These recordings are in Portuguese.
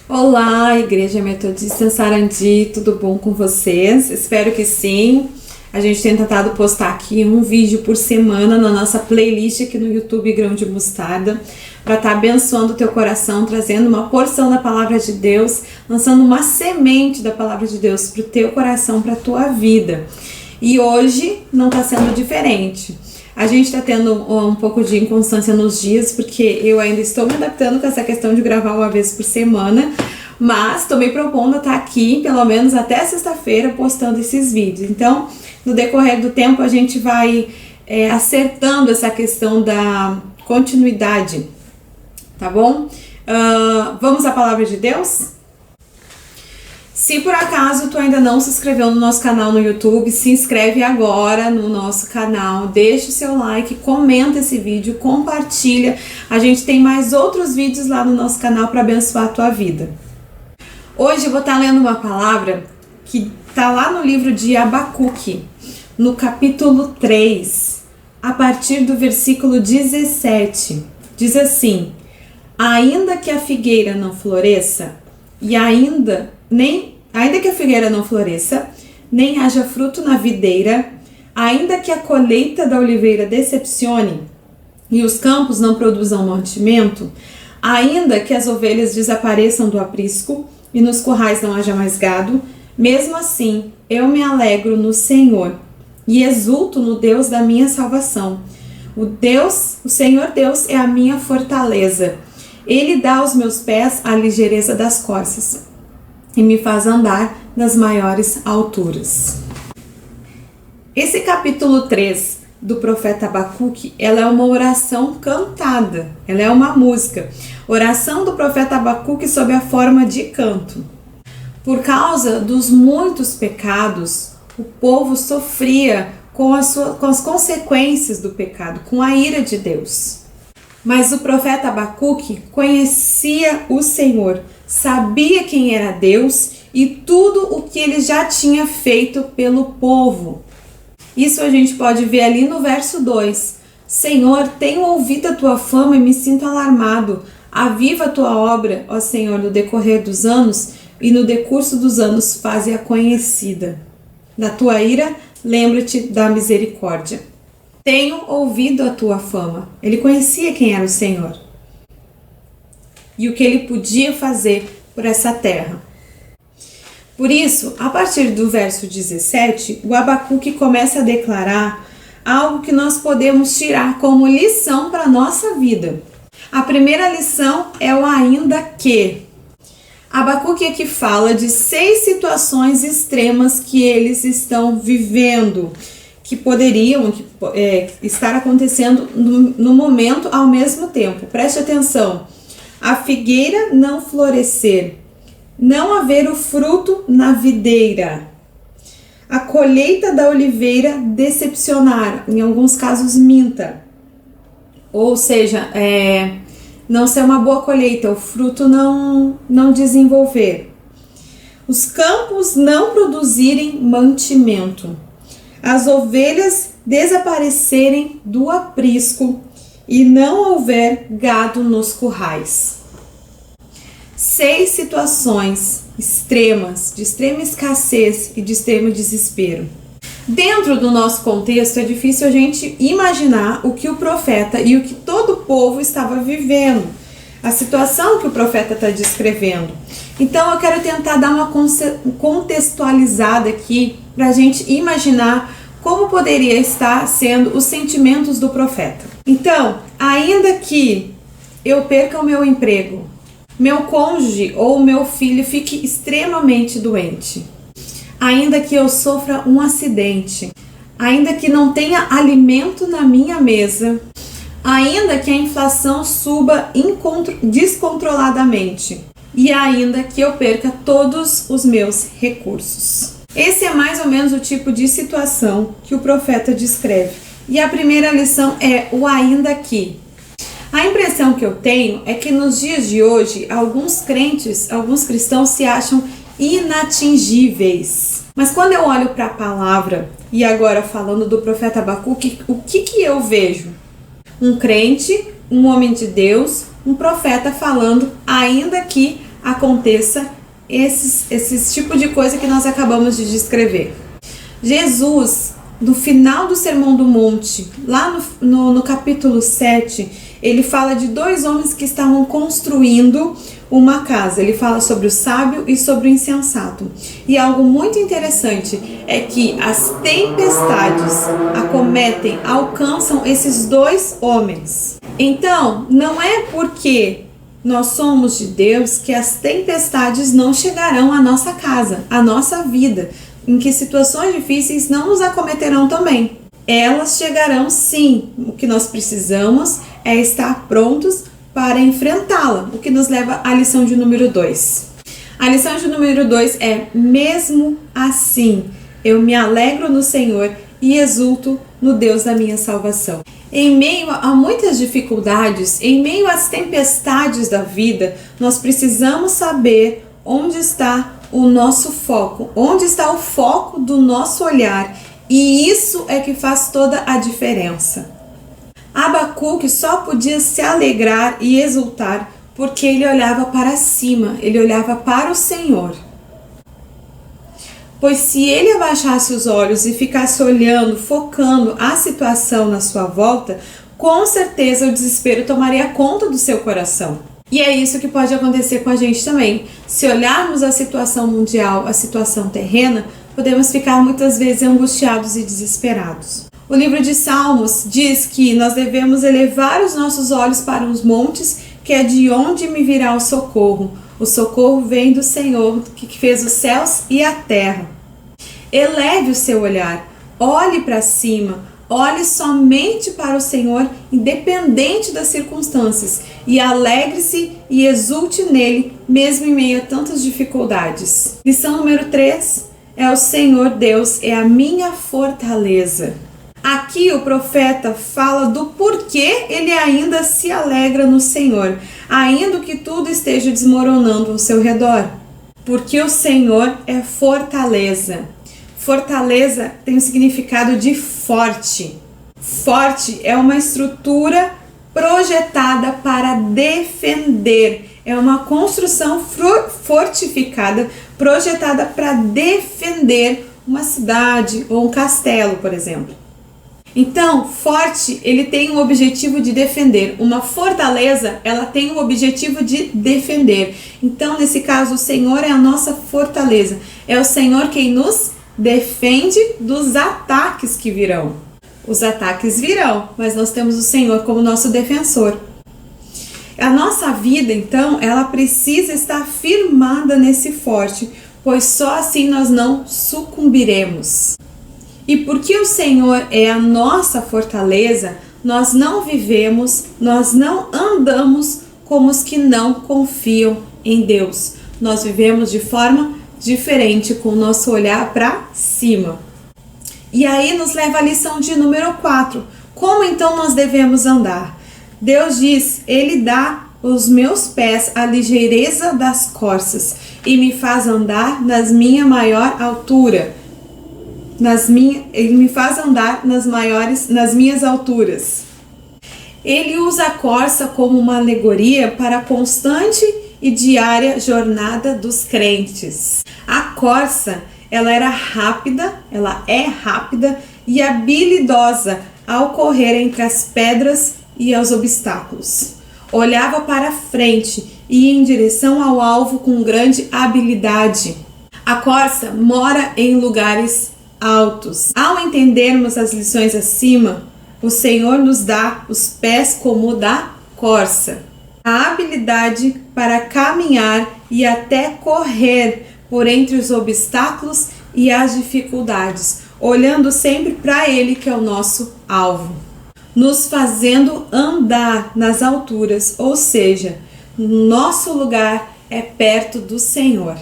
Olá, Igreja Metodista em Sarandi, tudo bom com vocês? Espero que sim. A gente tem tentado postar aqui um vídeo por semana na nossa playlist aqui no YouTube Grão de Mostarda, para estar abençoando o teu coração, trazendo uma porção da Palavra de Deus, lançando uma semente da Palavra de Deus para o teu coração, para a tua vida. E hoje não está sendo diferente. A gente está tendo um pouco de inconstância nos dias, porque eu ainda estou me adaptando com essa questão de gravar uma vez por semana, mas estou me propondo a estar aqui, pelo menos até sexta-feira, postando esses vídeos. Então, no decorrer do tempo, a gente vai acertando essa questão da continuidade, tá bom? Vamos à Palavra de Deus? Se por acaso tu ainda não se inscreveu no nosso canal no YouTube, se inscreve agora no nosso canal, deixa o seu like, comenta esse vídeo, compartilha. A gente tem mais outros vídeos lá no nosso canal para abençoar a tua vida. Hoje eu vou estar lendo uma palavra que está lá no livro de Abacuque, no capítulo 3, a partir do versículo 17. Diz assim: ainda que a figueira não floresça, e ainda que a figueira não floresça, nem haja fruto na videira, ainda que a colheita da oliveira decepcione e os campos não produzam mantimento, ainda que as ovelhas desapareçam do aprisco e nos currais não haja mais gado, mesmo assim eu me alegro no Senhor e exulto no Deus da minha salvação. O Senhor Deus é a minha fortaleza. Ele dá aos meus pés a ligeireza das corças e me faz andar nas maiores alturas. Esse capítulo 3 do profeta Abacuque, ela é uma oração cantada, ela é uma música. Oração do profeta Abacuque sob a forma de canto. Por causa dos muitos pecados, o povo sofria com as consequências do pecado, com a ira de Deus. Mas o profeta Abacuque conhecia o Senhor, sabia quem era Deus e tudo o que ele já tinha feito pelo povo. Isso a gente pode ver ali no verso 2. Senhor, tenho ouvido a tua fama e me sinto alarmado. Aviva a tua obra, ó Senhor, no decorrer dos anos, e no decurso dos anos faze-a conhecida. Da tua ira, lembra-te da misericórdia. Tenho ouvido a tua fama. Ele conhecia quem era o Senhor e o que ele podia fazer por essa terra. Por isso, a partir do verso 17, o Abacuque começa a declarar algo que nós podemos tirar como lição para a nossa vida. A primeira lição é o ainda que. Abacuque aqui fala de 6 situações extremas que eles estão vivendo, que poderiam estar acontecendo no momento ao mesmo tempo. Preste atenção. A figueira não florescer, não haver o fruto na videira, a colheita da oliveira decepcionar, em alguns casos minta, ou seja, não ser uma boa colheita, o fruto não desenvolver, os campos não produzirem mantimento, as ovelhas desaparecerem do aprisco e não houver gado nos currais. 6 situações extremas, de extrema escassez e de extremo desespero. Dentro do nosso contexto, é difícil a gente imaginar o que o profeta e o que todo o povo estava vivendo, a situação que o profeta está descrevendo. Então eu quero tentar dar uma contextualizada aqui para a gente imaginar como poderia estar sendo os sentimentos do profeta. Então, ainda que eu perca o meu emprego, meu cônjuge ou meu filho fique extremamente doente, ainda que eu sofra um acidente, ainda que não tenha alimento na minha mesa, ainda que a inflação suba descontroladamente e ainda que eu perca todos os meus recursos. Esse é mais ou menos o tipo de situação que o profeta descreve. E a primeira lição é o ainda que. A impressão que eu tenho é que nos dias de hoje, alguns cristãos se acham inatingíveis. Mas quando eu olho para a palavra, e agora falando do profeta Abacuque, o que eu vejo? Um crente, um homem de Deus, um profeta falando, ainda que aconteça esse tipo de coisa que nós acabamos de descrever. Jesus, no final do Sermão do Monte, lá no capítulo 7, ele fala de dois homens que estavam construindo uma casa. Ele fala sobre o sábio e sobre o insensato. E algo muito interessante é que as tempestades alcançam esses dois homens. Então, não é porque nós somos de Deus que as tempestades não chegarão à nossa casa, à nossa vida, em que situações difíceis não nos acometerão também. Elas chegarão sim. O que nós precisamos é estar prontos para enfrentá-la, o que nos leva à lição de número 2. A lição de número 2 é: mesmo assim, eu me alegro no Senhor e exulto no Deus da minha salvação. Em meio a muitas dificuldades, em meio às tempestades da vida, nós precisamos saber onde está o nosso foco, onde está o foco do nosso olhar, e isso é que faz toda a diferença. Abacuque só podia se alegrar e exultar porque ele olhava para cima, ele olhava para o Senhor. Pois se ele abaixasse os olhos e ficasse olhando, focando a situação na sua volta, com certeza o desespero tomaria conta do seu coração. E é isso que pode acontecer com a gente também. Se olharmos a situação mundial, a situação terrena, podemos ficar muitas vezes angustiados e desesperados. O livro de Salmos diz que nós devemos elevar os nossos olhos para os montes, que é de onde me virá o socorro. O socorro vem do Senhor, que fez os céus e a terra. Eleve o seu olhar, olhe para cima, olhe somente para o Senhor, independente das circunstâncias, e alegre-se e exulte nele, mesmo em meio a tantas dificuldades. Lição número 3 é: o Senhor Deus é a minha fortaleza. Aqui o profeta fala do porquê ele ainda se alegra no Senhor, ainda que tudo esteja desmoronando ao seu redor. Porque o Senhor é fortaleza. Fortaleza tem o significado de forte. Forte é uma estrutura projetada para defender. É uma construção fortificada, projetada para defender uma cidade ou um castelo, por exemplo. Então, forte, ele tem o objetivo de defender. Uma fortaleza, ela tem o objetivo de defender. Então, nesse caso, o Senhor é a nossa fortaleza. É o Senhor quem nos defende dos ataques que virão. Os ataques virão, mas nós temos o Senhor como nosso defensor. A nossa vida, então, ela precisa estar firmada nesse forte, pois só assim nós não sucumbiremos. E porque o Senhor é a nossa fortaleza, nós não vivemos, nós não andamos como os que não confiam em Deus. Nós vivemos de forma diferente, com o nosso olhar para cima. E aí nos leva à lição de número 4. Como então nós devemos andar? Deus diz: Ele dá aos meus pés a ligeireza das corças e me faz andar nas minha maior altura. Ele me faz andar nas minhas alturas. Ele usa a corça como uma alegoria para a constante e diária jornada dos crentes. A corça, ela é rápida e habilidosa ao correr entre as pedras e aos obstáculos. Olhava para frente e ia em direção ao alvo com grande habilidade. A corça mora em lugares altos. Ao entendermos as lições acima, o Senhor nos dá os pés como o da corça, a habilidade para caminhar e até correr por entre os obstáculos e as dificuldades, olhando sempre para Ele, que é o nosso alvo, nos fazendo andar nas alturas, ou seja, nosso lugar é perto do Senhor.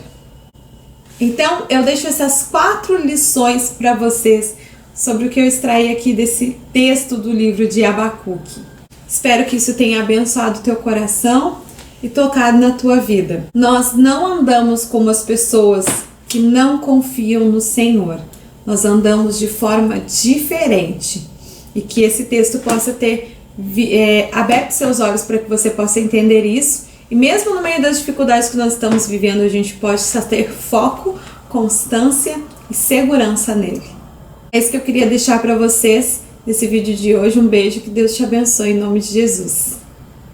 Então, eu deixo essas 4 lições para vocês sobre o que eu extraí aqui desse texto do livro de Abacuque. Espero que isso tenha abençoado o teu coração e tocado na tua vida. Nós não andamos como as pessoas que não confiam no Senhor. Nós andamos de forma diferente. E que esse texto possa ter aberto seus olhos para que você possa entender isso E mesmo no meio das dificuldades que nós estamos vivendo, a gente pode ter foco, constância e segurança nele. É isso que eu queria deixar para vocês nesse vídeo de hoje. Um beijo, que Deus te abençoe em nome de Jesus.